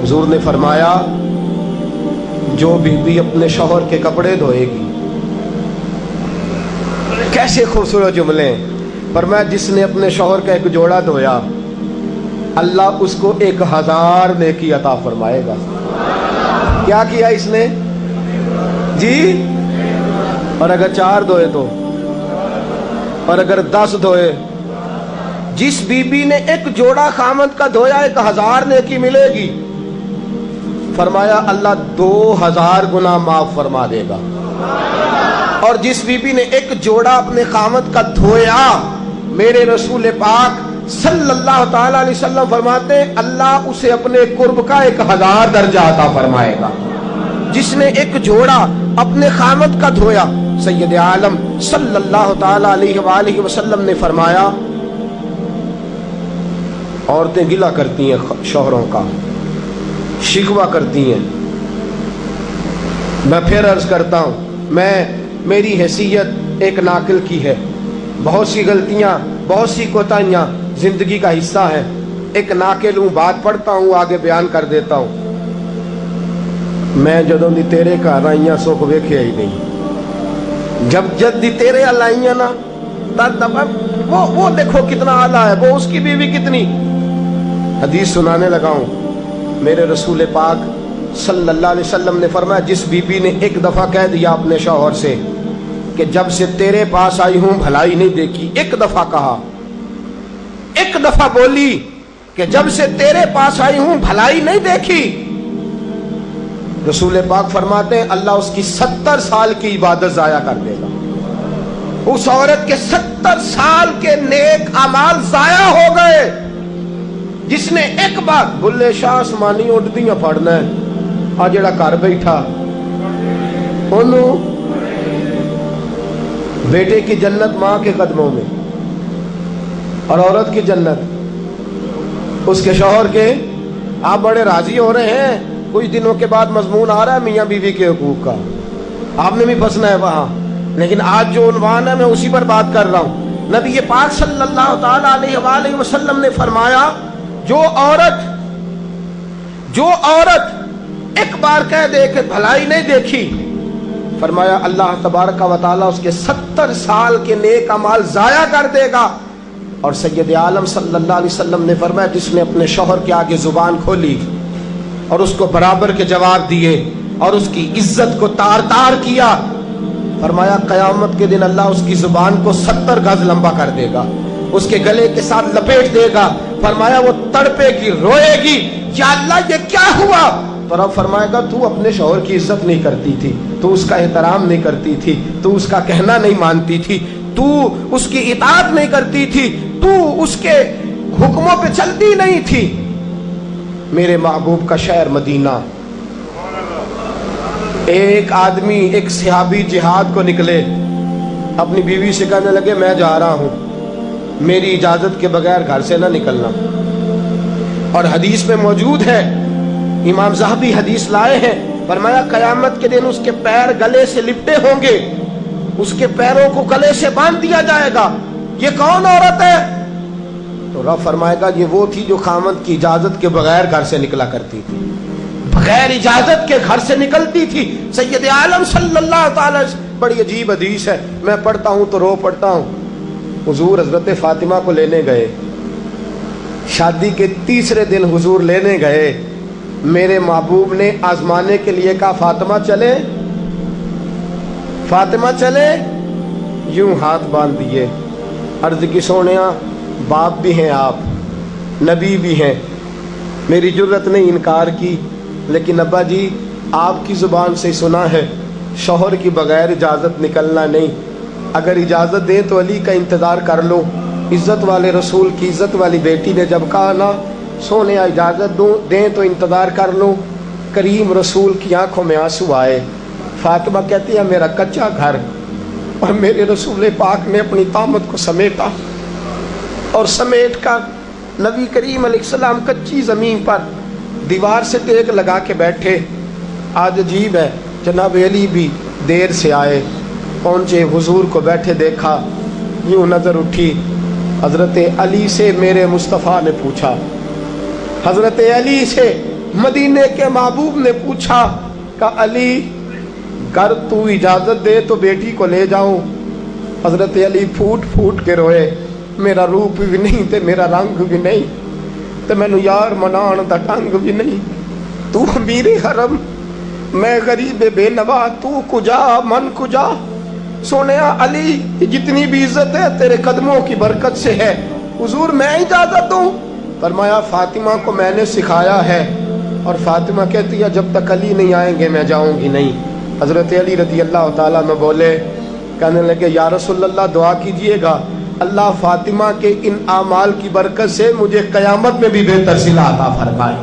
हुजूर ने फरमाया जो बीबी अपने शौहर के कपड़े धोएगी, कैसे खूबसूरत जुमले। फरमाया जिसने अपने शौहर का एक जोड़ा धोया अल्लाह उसको 1000 नेकी अता फरमाएगा। क्या किया इसने जी? और अगर 4 धोए तो, और अगर 10 धोए, जिस बीबी ने एक जोड़ा खामद का धोया 1000 नेकी मिलेगी। फरमाया अल्लाह 2000 गुना माफ फरमा देगा। और जिस बीबी ने एक जोड़ा अपने खामद का धोया, मेरे रसूल पाक सल्लल्लाहु ताला अलैहि वसल्लम फरमाते हैं अल्लाह उसे अपने कुर्ब का 1000 दर्जा अता फरमाएगा। जिसने एक जोड़ा अपने खामद का धोया, सैयद आलम सल्लल्लाहु ताला अलैहि वसल्लम ने फरमाया औरतें गिला करती हैं शौहरों का, शिकवा करती हैं। मैं फिर अर्ज करता हूं, मेरी हैसियत एक नाकिल की है, बहुत सी गलतियां, बहुत सी कोताहियां जिंदगी का हिस्सा है। एक नाकिल हूं, बात पढ़ता हूं, आगे बयान कर देता हूं। मैं जदों दी तेरे घर आईया सुख वेखे ही नहीं। जब जद दी तेरे अल आईया ना तब वो देखो कितना आला है, वो उसकी बीवी कितनी। हदीस सुनाने लगा हूं। मेरे रसूल पाक सल्लल्लाहु अलैहि वसल्लम ने फरमाया जिस बीबी ने एक दफा कह दिया अपने शौहर से कि जब से तेरे पास आई हूं भलाई नहीं देखी, एक दफा कहा, एक दफा बोली कि जब से तेरे पास आई हूं भलाई नहीं देखी, रसूल पाक फरमाते हैं अल्लाह उसकी 70 साल की इबादत जाया कर देगा। उस औरत के 70 साल के नेक अमाल जाया हो गए। जिसने एक बार बुल्ले शाह आसमानी उड़दियां पढ़ना है, आ जेड़ा घर बैठा ओनू बेटे की जन्नत मां के कदमों में, और औरत की जन्नत उसके शौहर के। आप बड़े राजी हो रहे हैं, कुछ दिनों के बाद मजमून आ रहा है मियां बीवी के हुकूक का, आपने भी फंसना है वहां। लेकिन आज जो उन्वान है मैं उसी पर बात कर रहा हूं। नबी पाक सल्लल्लाहु ताला अलैहि वसल्लम ने फरमाया जो औरत एक बार कह दे कि भलाई नहीं देखी, फरमाया अल्लाह तबारक व तआला उसके 70 साल के नेक अमाल जाया कर देगा। और सैयद आलम सल्लल्लाहु अलैहि वसल्लम ने फरमाया जिसने अपने शौहर के आगे जुबान खोली और उसको बराबर के जवाब दिए और उसकी इज्जत को तार तार किया, फरमाया कयामत के दिन अल्लाह उसकी जुबान को 70 गज लंबा कर देगा, उसके गले के साथ लपेट देगा। फरमाया वो तड़पेगी, रोएगी, या अल्लाह ये क्या हुआ? तो रब फरमाएगा तू अपने शौहर की इज्जत नहीं करती थी, तू उसका एहतराम नहीं करती थी, तू उसका कहना नहीं मानती थी, तू उसकी इताअत नहीं करती थी, तू उसके हुक्मों पे चलती नहीं थी। मेरे महबूब का शहर मदीना, एक आदमी, एक सहाबी जिहाद को निकले, अपनी बीवी से कहने लगे मैं जा रहा हूं, मेरी इजाजत के बगैर घर से ना निकलना। और हदीस में मौजूद है, इमाम ज़हबी हदीस लाए हैं, फरमाया कयामत के दिन उसके पैर गले से लिपटे होंगे, उसके पैरों को गले से बांध दिया जाएगा। ये कौन औरत है? तो रब फरमाएगा ये वो थी जो खामद की इजाजत के बगैर घर से निकला करती थी, बगैर इजाजत के घर से निकलती थी। सैयद आलम सल्लल्लाहु ताला, बड़ी अजीब हदीस है, मैं पढ़ता हूं तो रो पड़ता हूं। हुजूर हजरत फातिमा को लेने गए, शादी के 3रे दिन हुजूर लेने गए, मेरे महबूब ने आजमाने के लिए कहा फातिमा चले, फातिमा चले, यूं हाथ बांध दिए, अर्ज की सोनिया बाप भी हैं आप, नबी भी हैं, मेरी जुर्रत ने इनकार की, लेकिन अब्बा जी आपकी जुबान से सुना है शौहर की बगैर इजाजत निकलना नहीं, अगर इजाजत दें तो अली का इंतजार कर लो। इज्जत वाले रसूल की इज्जत वाली बेटी ने जब कहा ना सोने इजाजत दें तो इंतजार कर लो, करीम रसूल की आंखों में आंसू आए। फातिमा कहती है मेरा कच्चा घर, और मेरे रसूल पाक ने अपनी तामत को समेटा, और समेट कर नबी करीम अलैहिस्सलाम कच्ची जमीन पर दीवार से टेक लगा के बैठे। आज अजीब है, जनाब अली भी देर से आए, पहुंचे, हुजूर को बैठे देखा, यूं नजर उठी, हजरत अली से मेरे मुस्तफ़ा ने पूछा, हजरत अली से मदीने के महबूब ने पूछा कि अली, कर तू इजाजत दे तो बेटी को ले जाऊं। हजरत अली फूट फूट के रोए, मेरा रूप भी नहीं ते मेरा रंग भी नहीं ते मैनू यार मनान दा ढंग भी नहीं। तू अमीरे हरम, मैं गरीब बेनवा, तू कुजा मन कुजा। सोने अली, जितनी भी इज्जत है तेरे कदमों की बरकत से है, हुजूर मैं इजाजत दूं। फरमाया फातिमा को मैंने सिखाया है। और फातिमा कहती है जब तक अली नहीं आएंगे मैं जाऊंगी नहीं। हजरत अली रजी अल्लाह ताला में बोले, कहने लगे या रसूलल्लाह दुआ कीजिएगा अल्लाह फातिमा के इन आमाल की बरकत से मुझे कयामत में भी बेहतर सिला अता फरमाए।